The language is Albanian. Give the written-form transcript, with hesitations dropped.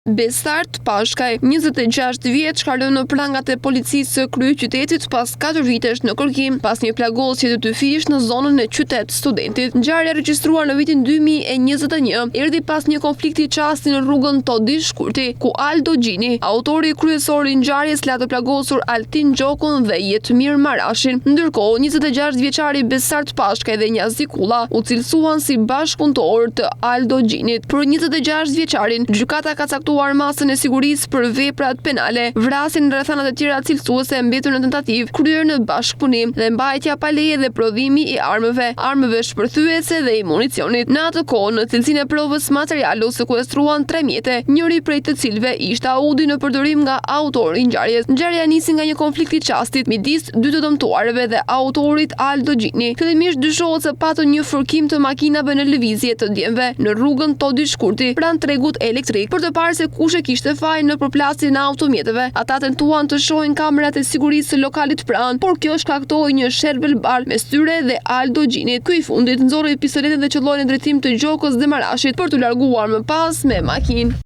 Besart Pashkaj, 26 vjeç, ka lënë në prangat e policisë së kryeqytetit pas 4 vitesh në kërkim, pas një plagosje të fish në zonën e Qytet Studentit. Ngjarja e regjistruar në vitin 2021 erdhi pas një konflikti qasti në rrugën Todi Shkurti, ku Aldo Gjini, autori kryesor i ngjarjes, la të plagosur Altin Gjokun dhe Jetmir Marashin. Ndërkohë, 26 vjeçari Besart Pashkaj dhe Njazi Kulla u cilësuan si bashkëpunëtor të Aldo Gjinit. Për 26 vjeçarin, gjykata ka caktuar masën e sigurisë për veprat penale, vrasjen në rrethanat e tjera cilësuese mbetur në tentativë, kryer në bashkëpunim dhe mbajtja pa leje dhe prodhimi i armëve shpërthyese dhe i municionit. Në atë kohë, në cilësinë e provës materiale u sekuestruan 3 mjete, njëri prej të cilëve ishte audi në përdorim nga autori i ngjarjes. Ngjarja nisi nga një konflikt i qastit midis dy të dëmtuarve dhe autorit Aldo Gjini. Fillimisht dyshohet se patën një fërkim të makinave në lëvizje të djemve në rrugën Todi Shkurti, pranë tregut elektrik, për të parë se kush e kishte fajin në përplasjen e automjeteve. Ata tentuan të shohin kamerat e sigurisë së lokalit pranë, por kjo shkaktoi një sherr bar mes tyre dhe Aldo Gjinit. Ky i fundit nxorri pistoletin dhe qëlloi në drejtim të Gjokës dhe Marashit për të larguar më pas me makinë.